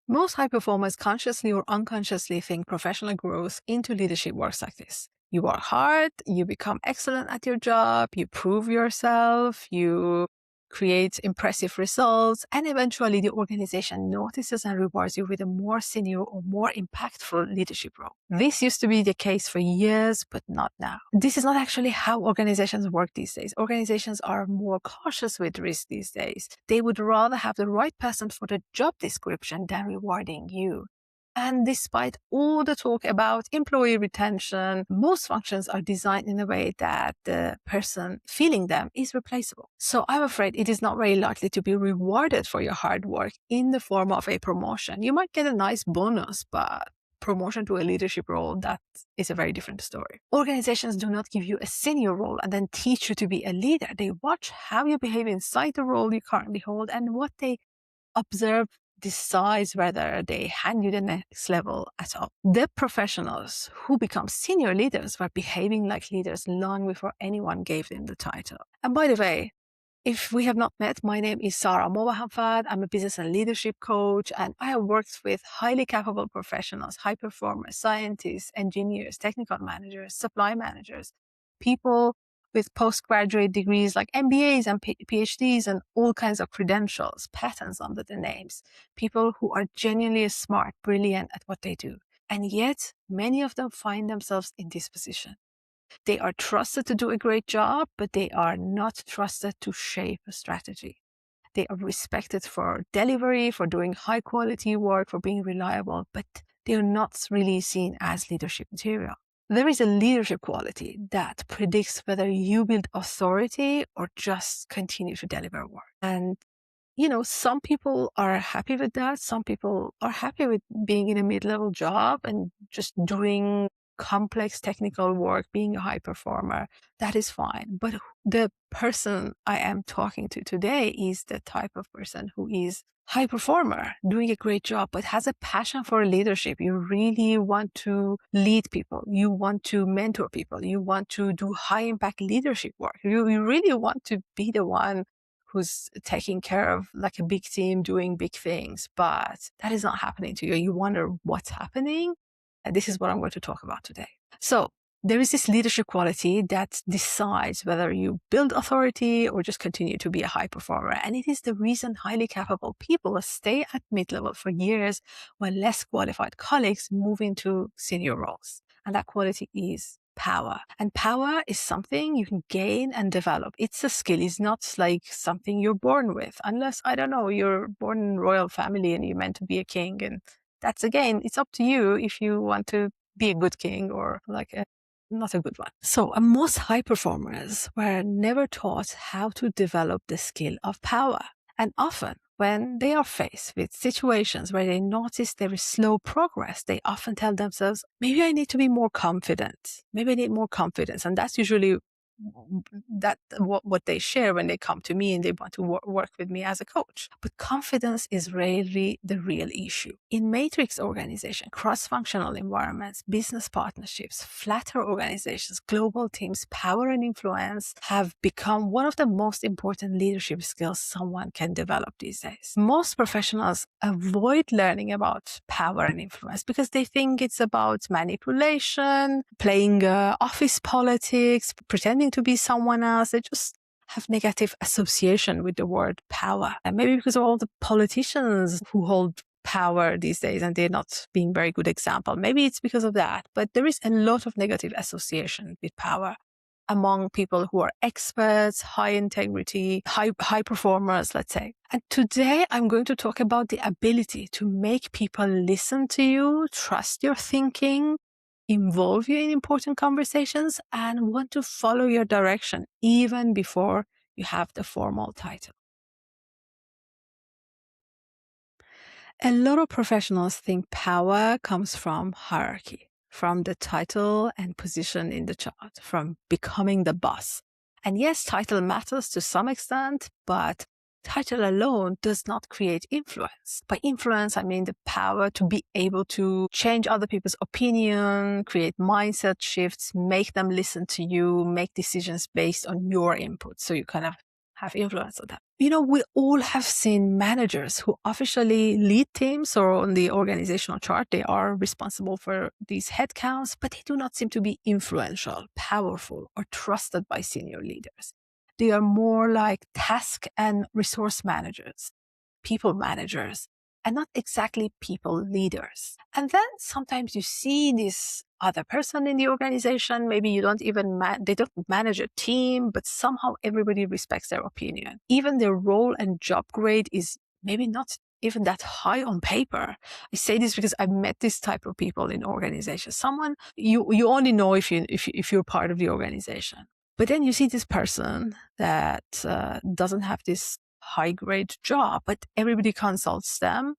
Most high performers consciously or unconsciously think professional growth into leadership works like this. You work hard, you become excellent at your job, you prove yourself, you create impressive results, and eventually the organization notices and rewards you with a more senior or more impactful leadership role. This used to be the case for years, but not now. This is not actually how organizations work these days. Organizations are more cautious with risk these days. They would rather have the right person for the job description than rewarding you. And despite all the talk about employee retention, most functions are designed in a way that the person filling them is replaceable. So I'm afraid it is not very likely to be rewarded for your hard work in the form of a promotion. You might get a nice bonus, but promotion to a leadership role, that is a very different story. Organizations do not give you a senior role and then teach you to be a leader. They watch how you behave inside the role you currently hold, and what they observe decides whether they hand you the next level at all. The professionals who become senior leaders were behaving like leaders long before anyone gave them the title. And by the way, if we have not met, my name is Sarah Mowahamfad. I'm a business and leadership coach, and I have worked with highly capable professionals, high performers, scientists, engineers, technical managers, supply managers, people with postgraduate degrees like MBAs and PhDs and all kinds of credentials, patents under the names, people who are genuinely smart, brilliant at what they do. And yet, many of them find themselves in this position. They are trusted to do a great job, but they are not trusted to shape a strategy. They are respected for delivery, for doing high quality work, for being reliable, but they are not really seen as leadership material. There is a leadership quality that predicts whether you build authority or just continue to deliver work. And some people are happy with that. Some people are happy with being in a mid-level job and just doing complex technical work, being a high performer. That is fine. But the person I am talking to today is the type of person who is high performer, doing a great job, but has a passion for leadership. You really want to lead people. You want to mentor people. You want to do high impact leadership work. You really want to be the one who's taking care of like a big team doing big things, but that is not happening to you. You wonder what's happening. And this is what I'm going to talk about today. So there is this leadership quality that decides whether you build authority or just continue to be a high performer. And it is the reason highly capable people stay at mid-level for years while less qualified colleagues move into senior roles. And that quality is power. And power is something you can gain and develop. It's a skill. It's not like something you're born with, unless, I don't know, you're born in a royal family and you're meant to be a king. And that's, again, it's up to you if you want to be a good king or not a good one. So most high performers were never taught how to develop the skill of power. And often when they are faced with situations where they notice there is slow progress, they often tell themselves, maybe I need to be more confident. Maybe I need more confidence. And that's usually what they share when they come to me and they want to work with me as a coach. But confidence is rarely the real issue. In matrix organization, cross-functional environments, business partnerships, flatter organizations, global teams, power and influence have become one of the most important leadership skills someone can develop these days. Most professionals avoid learning about power and influence because they think it's about manipulation, playing office politics, pretending to be someone else. They just have negative association with the word power. And maybe because of all the politicians who hold power these days and they're not being very good example. Maybe it's because of that. But there is a lot of negative association with power among people who are experts, high integrity, high performers, let's say. And today I'm going to talk about the ability to make people listen to you, trust your thinking, involve you in important conversations, and want to follow your direction even before you have the formal title. A lot of professionals think power comes from hierarchy, from the title and position in the chart, from becoming the boss. And yes, title matters to some extent, but title alone does not create influence. By influence, I mean the power to be able to change other people's opinion, create mindset shifts, make them listen to you, make decisions based on your input. So you kind of have influence on them. We all have seen managers who officially lead teams, or on the organizational chart, they are responsible for these headcounts, but they do not seem to be influential, powerful, or trusted by senior leaders. They are more like task and resource managers, people managers, and not exactly people leaders. And then sometimes you see this other person in the organization, maybe you don't even they don't manage a team, but somehow everybody respects their opinion. Even their role and job grade is maybe not even that high on paper. I say this because I've met this type of people in organizations. Someone you only know if you're part of the organization. But then you see this person that doesn't have this high grade job, but everybody consults them.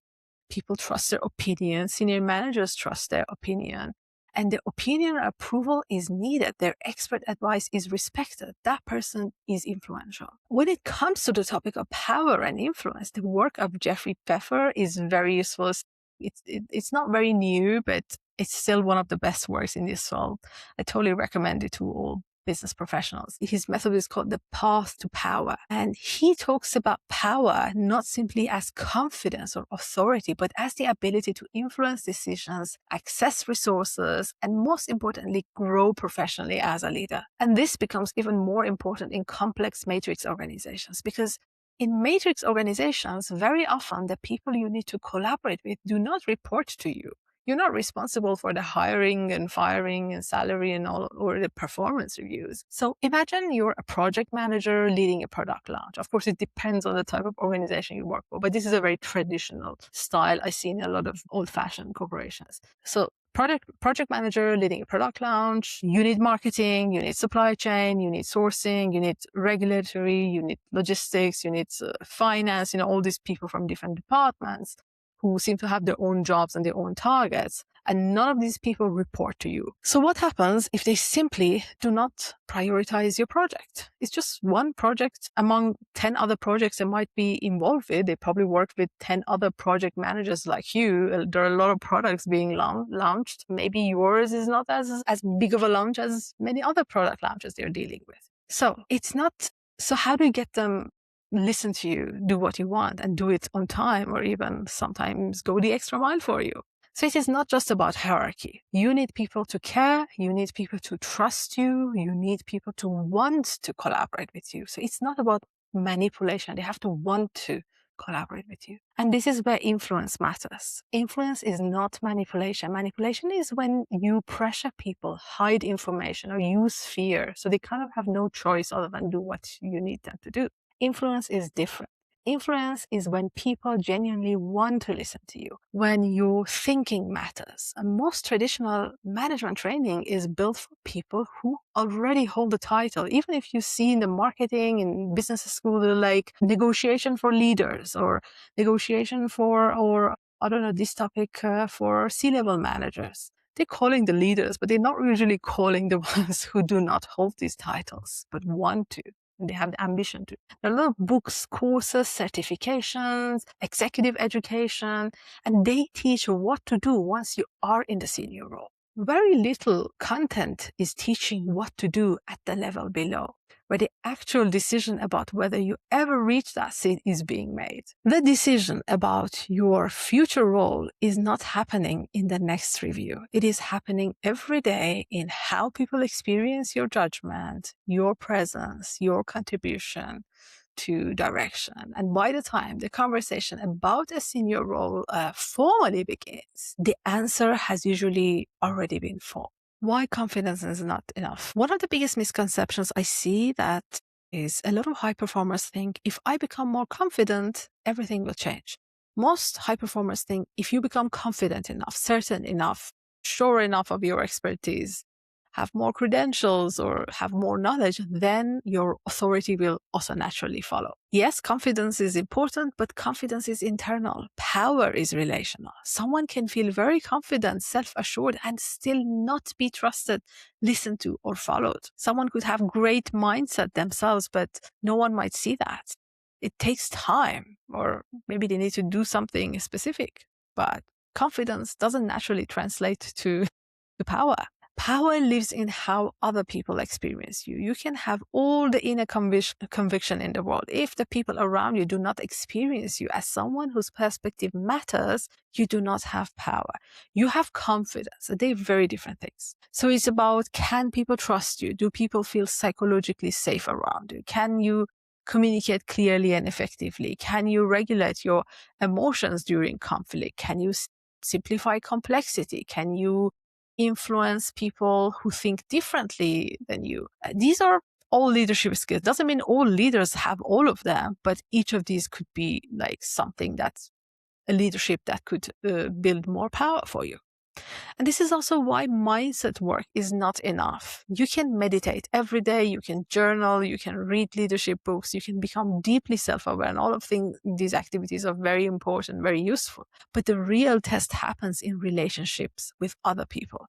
People trust their opinion. Senior managers trust their opinion. And their opinion or approval is needed. Their expert advice is respected. That person is influential. When it comes to the topic of power and influence, the work of Jeffrey Pfeffer is very useful. It's not very new, but it's still one of the best works in this field. I totally recommend it to all business professionals. His method is called the path to power. And he talks about power not simply as confidence or authority, but as the ability to influence decisions, access resources, and most importantly, grow professionally as a leader. And this becomes even more important in complex matrix organizations, because in matrix organizations, very often the people you need to collaborate with do not report to you. You're not responsible for the hiring and firing and salary and all, or the performance reviews. So imagine you're a project manager leading a product launch. Of course, it depends on the type of organization you work for, but this is a very traditional style I see in a lot of old-fashioned corporations. So project manager leading a product launch, you need marketing, you need supply chain, you need sourcing, you need regulatory, you need logistics, you need finance, all these people from different departments who seem to have their own jobs and their own targets, and none of these people report to you. So what happens if they simply do not prioritize your project? It's just one project among 10 other projects they might be involved with. They probably work with 10 other project managers like you. There are a lot of products being launched. Maybe yours is not as big of a launch as many other product launches they're dealing with. So how do you get them listen to you, do what you want, and do it on time, or even sometimes go the extra mile for you? So it is not just about hierarchy. You need people to care. You need people to trust you. You need people to want to collaborate with you. So it's not about manipulation. They have to want to collaborate with you. And this is where influence matters. Influence is not manipulation. Manipulation is when you pressure people, hide information, or use fear. So they kind of have no choice other than do what you need them to do. Influence is different. Influence is when people genuinely want to listen to you, when your thinking matters. And most traditional management training is built for people who already hold the title. Even if you see in the marketing and business school, like negotiation for leaders or negotiation for, or I don't know, this topic for C-level managers. They're calling the leaders, but they're not usually calling the ones who do not hold these titles, but want to. They have the ambition to. There are a lot of books, courses, certifications, executive education, and they teach you what to do once you are in the senior role. Very little content is teaching what to do at the level below, where the actual decision about whether you ever reach that seat is being made. The decision about your future role is not happening in the next review. It is happening every day in how people experience your judgment, your presence, your contribution to direction. And by the time the conversation about a senior role formally begins, the answer has usually already been formed. Why confidence is not enough? One of the biggest misconceptions I see that is a lot of high performers think if I become more confident, everything will change. Most high performers think if you become confident enough, certain enough, sure enough of your expertise, have more credentials or have more knowledge, then your authority will also naturally follow. Yes, confidence is important, but confidence is internal. Power is relational. Someone can feel very confident, self-assured, and still not be trusted, listened to, or followed. Someone could have great mindset themselves, but no one might see that. It takes time, or maybe they need to do something specific, but confidence doesn't naturally translate to power. Power lives in how other people experience you. You can have all the inner conviction in the world. If the people around you do not experience you as someone whose perspective matters, you do not have power. You have confidence. They're very different things. So it's about, can people trust you? Do people feel psychologically safe around you? Can you communicate clearly and effectively? Can you regulate your emotions during conflict? Can you simplify complexity? Can you influence people who think differently than you? These are all leadership skills. Doesn't mean all leaders have all of them, but each of these could be like something that's a leadership that could build more power for you. And this is also why mindset work is not enough. You can meditate every day, you can journal, you can read leadership books, you can become deeply self-aware, and all of these activities are very important, very useful. But the real test happens in relationships with other people.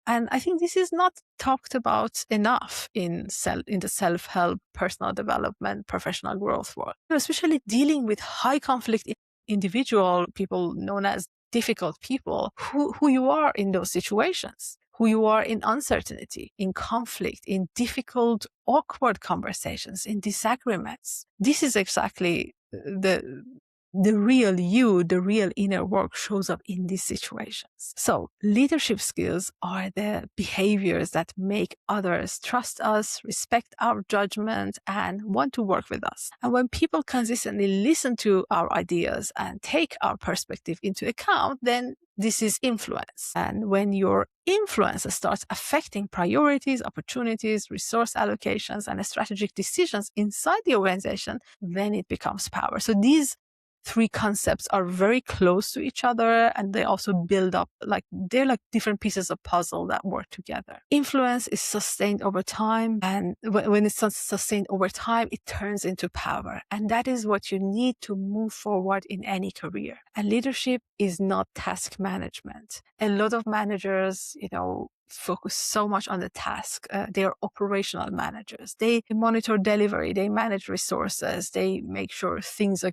And I think this is not talked about enough in the self-help, personal development, professional growth world, especially dealing with high conflict individual people known as difficult people, who you are in those situations, who you are in uncertainty, in conflict, in difficult, awkward conversations, in disagreements. This is exactly the real you, the real inner work shows up in these situations. So leadership skills are the behaviors that make others trust us, respect our judgment, and want to work with us. And when people consistently listen to our ideas and take our perspective into account, then this is influence. And when your influence starts affecting priorities, opportunities, resource allocations, and strategic decisions inside the organization, then it becomes power. So these three concepts are very close to each other, and they also build up, they're like different pieces of puzzle that work together. Influence is sustained over time, and when it's sustained over time, it turns into power. And that is what you need to move forward in any career. And leadership is not task management. A lot of managers, focus so much on the task. They are operational managers. They monitor delivery. They manage resources. They make sure things are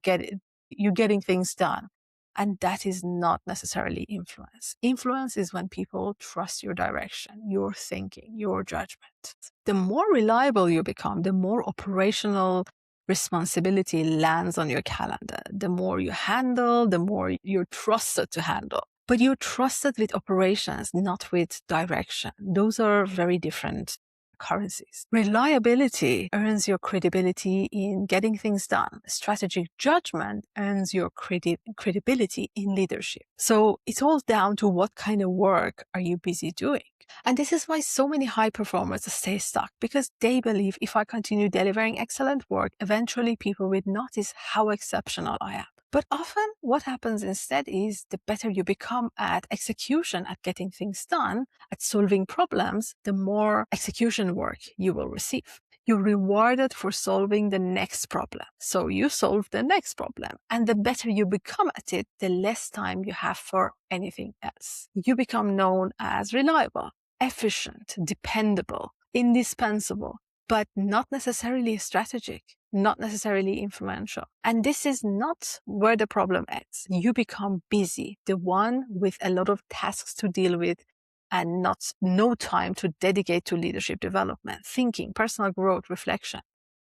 you're getting things done. And that is not necessarily influence. Influence is when people trust your direction, your thinking, your judgment. The more reliable you become, the more operational responsibility lands on your calendar. The more you handle, the more you're trusted to handle. But you're trusted with operations, not with direction. Those are very different currencies. Reliability earns your credibility in getting things done. Strategic judgment earns your credibility in leadership. So it's all down to what kind of work are you busy doing. And this is why so many high performers stay stuck, because they believe, if I continue delivering excellent work, eventually people will notice how exceptional I am. But often what happens instead is, the better you become at execution, at getting things done, at solving problems, the more execution work you will receive. You're rewarded for solving the next problem. So you solve the next problem. And the better you become at it, the less time you have for anything else. You become known as reliable, efficient, dependable, indispensable, but not necessarily strategic, not necessarily influential. And this is not where the problem ends. You become busy, the one with a lot of tasks to deal with, and no time to dedicate to leadership development, thinking, personal growth, reflection.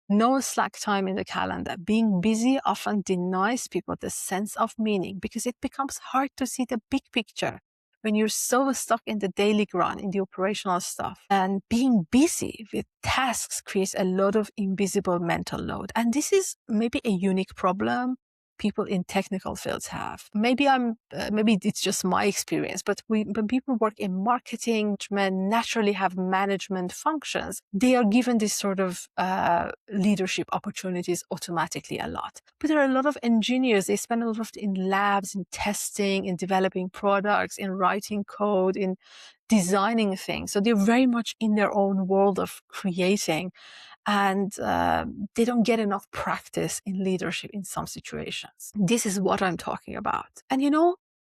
No slack time in the calendar. Being busy often denies people the sense of meaning, because it becomes hard to see the big picture when you're so stuck in the daily grind, in the operational stuff. And being busy with tasks creates a lot of invisible mental load. And this is maybe a unique problem people in technical fields have. Maybe it's just my experience, but when people work in marketing, men naturally have management functions, they are given this sort of leadership opportunities automatically a lot. But there are a lot of engineers, they spend a lot of in labs, in testing, in developing products, in writing code, in designing things. So they're very much in their own world of creating, and they don't get enough practice in leadership in some situations. This is what I'm talking about. And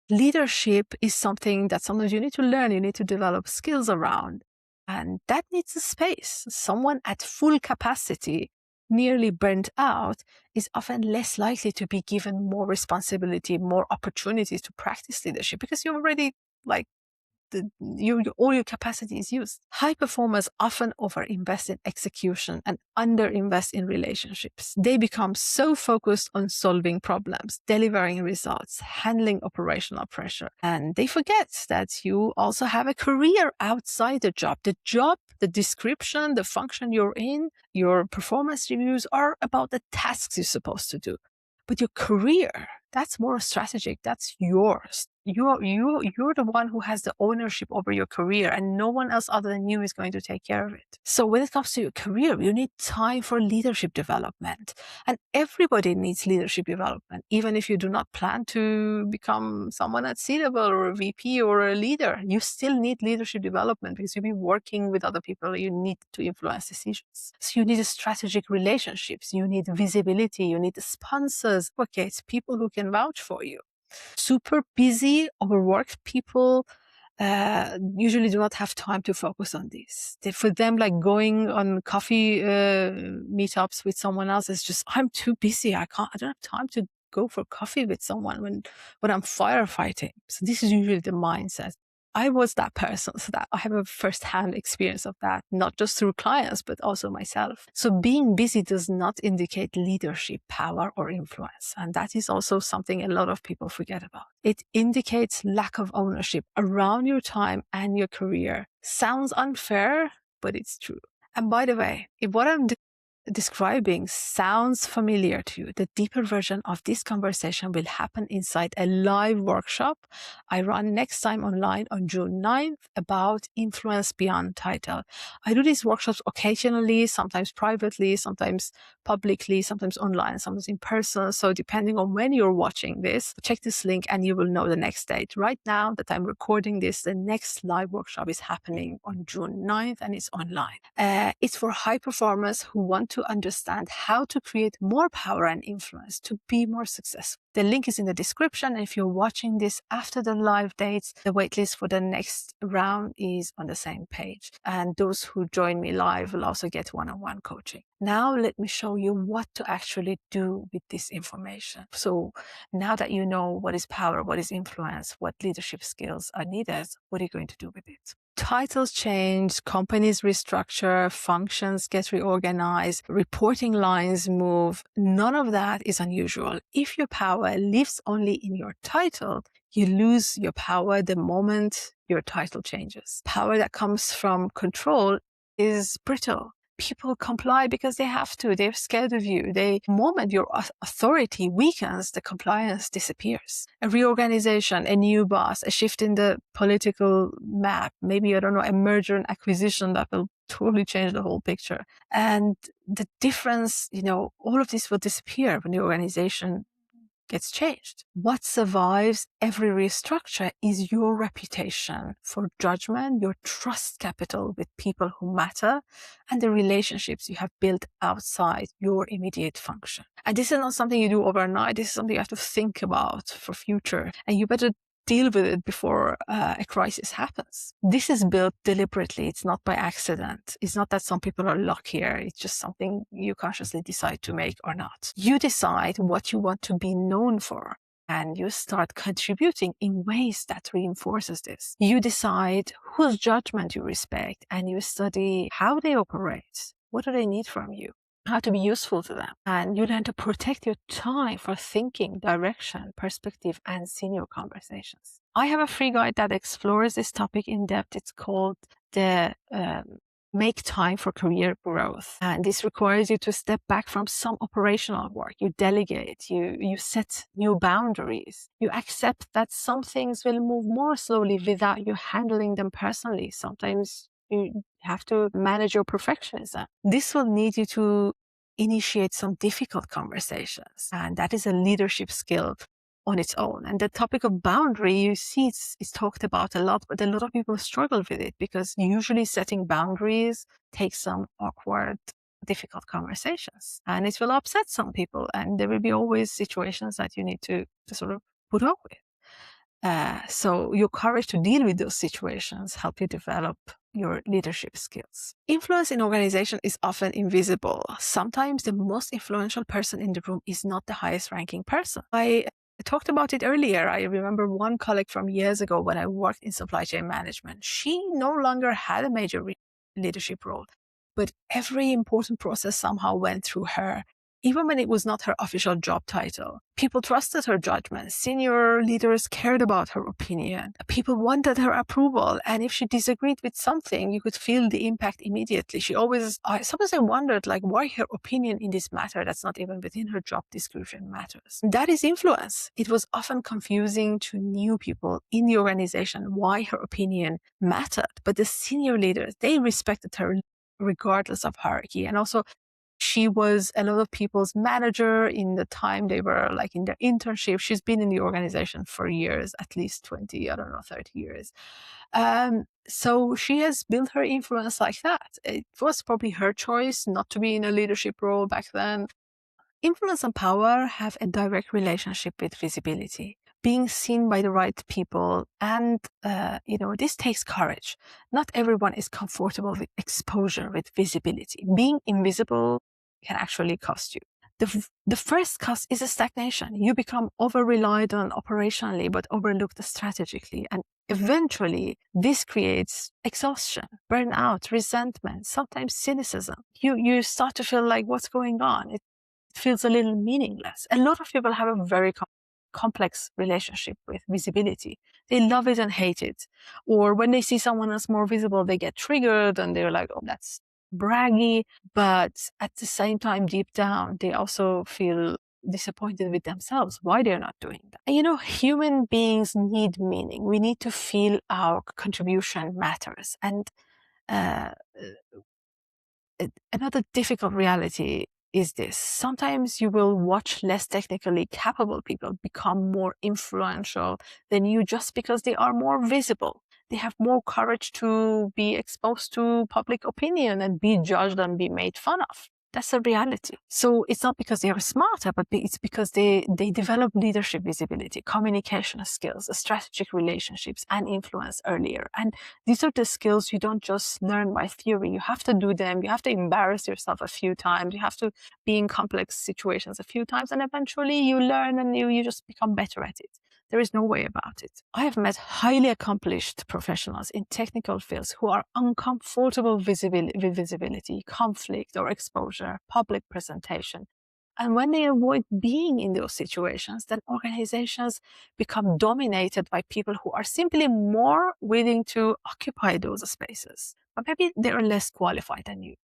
leadership is something that sometimes you need to learn, you need to develop skills around, and that needs a space. Someone at full capacity, nearly burnt out, is often less likely to be given more responsibility, more opportunities to practice leadership, because you're already all your capacity is used. High performers often overinvest in execution and underinvest in relationships. They become so focused on solving problems, delivering results, handling operational pressure, and they forget that you also have a career outside the job. The description, the function you're in, your performance reviews are about the tasks you're supposed to do. But your career, that's more strategic. That's yours. You're the one who has the ownership over your career, and no one else other than you is going to take care of it. So when it comes to your career, you need time for leadership development. And everybody needs leadership development, even if you do not plan to become someone at C-level or a VP or a leader. You still need leadership development because you'll be working with other people. You need to influence decisions. So you need strategic relationships. You need visibility. You need sponsors, advocates, people who can vouch for you. Super busy, overworked people usually do not have time to focus on this. For them, like going on coffee meetups with someone else is just, I'm too busy. I don't have time to go for coffee with someone when I'm firefighting. So this is usually the mindset. I was that person, so that I have a first-hand experience of that, not just through clients, but also myself. So being busy does not indicate leadership, power, or influence. And that is also something a lot of people forget about. It indicates lack of ownership around your time and your career. Sounds unfair, but it's true. And by the way, if what I'm describing sounds familiar to you, the deeper version of this conversation will happen inside a live workshop I run next time online on June 9th about influence beyond title. I do these workshops occasionally, sometimes privately, sometimes publicly, sometimes online, sometimes in person. So depending on when you're watching this, check this link and you will know the next date. Right now that I'm recording this, the next live workshop is happening on June 9th and it's online. It's for high performers who want to understand how to create more power and influence to be more successful. The link is in the description. And if you're watching this after the live dates, the waitlist for the next round is on the same page. And those who join me live will also get one-on-one coaching. Now let me show you what to actually do with this information. So now that you know what is power, what is influence, what leadership skills are needed, what are you going to do with it? Titles change, companies restructure, functions get reorganized, reporting lines move. None of that is unusual. If your power lives only in your title, you lose your power the moment your title changes. Power that comes from control is brittle. People comply because they have to. They're scared of you. The moment your authority weakens, the compliance disappears. A reorganization, a new boss, a shift in the political map, maybe, I don't know, a merger and acquisition that will totally change the whole picture. And the difference, all of this will disappear when the organization gets changed. What survives every restructure is your reputation for judgment, your trust capital with people who matter, and the relationships you have built outside your immediate function. And this is not something you do overnight. This is something you have to think about for future. And you better deal with it before a crisis happens. This is built deliberately. It's not by accident. It's not that some people are luckier. It's just something you consciously decide to make or not. You decide what you want to be known for, and you start contributing in ways that reinforces this. You decide whose judgment you respect, and you study how they operate. What do they need from you? How to be useful to them. And you learn to protect your time for thinking, direction, perspective, and senior conversations. I have a free guide that explores this topic in depth. It's called the Make Time for Career Growth. And this requires you to step back from some operational work. You delegate, you set new boundaries. You accept that some things will move more slowly without you handling them personally. Sometimes you have to manage your perfectionism. This will need you to initiate some difficult conversations. And that is a leadership skill on its own. And the topic of boundary, you see, it's talked about a lot, but a lot of people struggle with it because usually setting boundaries takes some awkward, difficult conversations. And it will upset some people. And there will be always situations that you need to sort of put up with. So your courage to deal with those situations help you develop your leadership skills. Influence in organization is often invisible. Sometimes the most influential person in the room is not the highest ranking person. I I talked about it earlier. I remember one colleague from years ago when I worked in supply chain management. She no longer had a major leadership role, but every important process somehow went through her, even when it was not her official job title. People trusted her judgment. Senior leaders cared about her opinion. People wanted her approval. And if she disagreed with something, you could feel the impact immediately. Sometimes I wondered, like, why her opinion in this matter that's not even within her job description matters. That is influence. It was often confusing to new people in the organization why her opinion mattered. But the senior leaders, they respected her regardless of hierarchy. And also, she was a lot of people's manager in the time they were like in their internship. She's been in the organization for years, at least 20, 30 years. So she has built her influence like that. It was probably her choice not to be in a leadership role back then. Influence and power have a direct relationship with visibility, being seen by the right people. And, this takes courage. Not everyone is comfortable with exposure, with visibility. Being invisible can actually cost you. The first cost is a stagnation. You become over-relied on operationally, but overlooked strategically. And eventually, this creates exhaustion, burnout, resentment, sometimes cynicism. You start to feel like, what's going on? It feels a little meaningless. A lot of people have a very complex relationship with visibility. They love it and hate it. Or when they see someone else more visible, they get triggered and they're like, oh, that's braggy. But at the same time, deep down, they also feel disappointed with themselves, why they're not doing that. And human beings need meaning. We need to feel our contribution matters. And another difficult reality is this. Sometimes you will watch less technically capable people become more influential than you just because they are more visible. They have more courage to be exposed to public opinion and be judged and be made fun of. That's a reality. So it's not because they are smarter, but it's because they develop leadership visibility, communication skills, strategic relationships, and influence earlier. And these are the skills you don't just learn by theory. You have to do them. You have to embarrass yourself a few times. You have to be in complex situations a few times. And eventually you learn and you just become better at it. There is no way about it. I have met highly accomplished professionals in technical fields who are uncomfortable with visibility, conflict or exposure, public presentation. And when they avoid being in those situations, then organizations become dominated by people who are simply more willing to occupy those spaces. But maybe they are less qualified than you.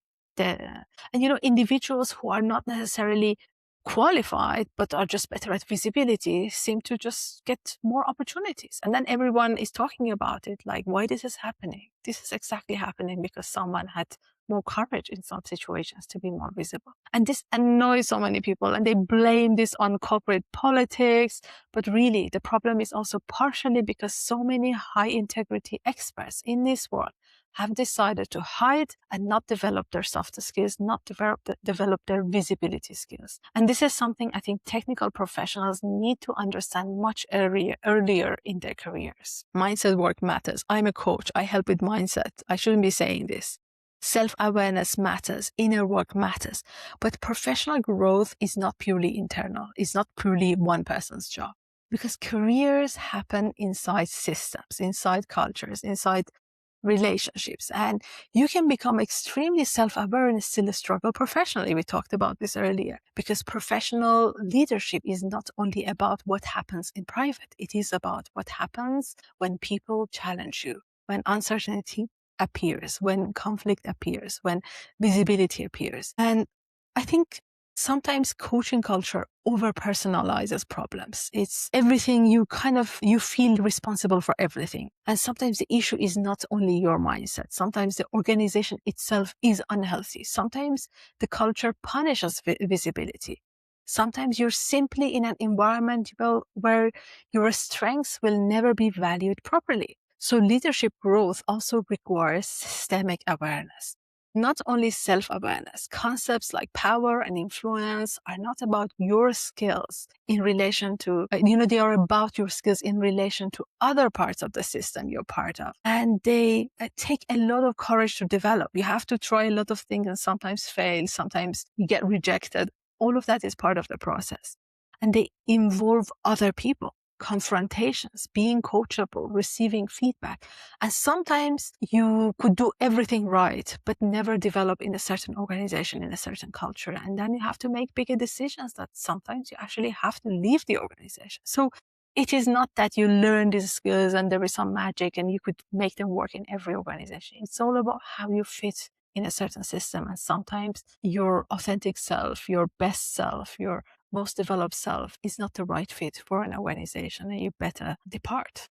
Individuals who are not necessarily qualified but are just better at visibility seem to just get more opportunities. And then everyone is talking about it, like, why this is happening? This is exactly happening because someone had more courage in some situations to be more visible. And this annoys so many people, and they blame this on corporate politics. But really, the problem is also partially because so many high integrity experts in this world have decided to hide and not develop their soft skills, not develop their visibility skills. And this is something I think technical professionals need to understand much earlier in their careers. Mindset work matters. I'm a coach. I help with mindset. I shouldn't be saying this. Self-awareness matters. Inner work matters. But professional growth is not purely internal. It's not purely one person's job. Because careers happen inside systems, inside cultures, inside relationships. And you can become extremely self-aware and still struggle professionally. We talked about this earlier, because professional leadership is not only about what happens in private. It is about what happens when people challenge you, when uncertainty appears, when conflict appears, when visibility appears. And I think sometimes coaching culture over-personalizes problems. It's everything, you feel responsible for everything. And sometimes the issue is not only your mindset. Sometimes the organization itself is unhealthy. Sometimes the culture punishes visibility. Sometimes you're simply in an environment where your strengths will never be valued properly. So leadership growth also requires systemic awareness. Not only self-awareness. Concepts like power and influence are not about your skills in relation to, they are about your skills in relation to other parts of the system you're part of. And they take a lot of courage to develop. You have to try a lot of things and sometimes fail, sometimes you get rejected. All of that is part of the process. and they involve other people, confrontations, being coachable, receiving feedback. And sometimes you could do everything right, but never develop in a certain organization, in a certain culture. And then you have to make bigger decisions that sometimes you actually have to leave the organization. So it is not that you learn these skills and there is some magic and you could make them work in every organization. It's all about how you fit in a certain system. And sometimes your authentic self, your best self, your most developed self is not the right fit for an organization, and you better depart.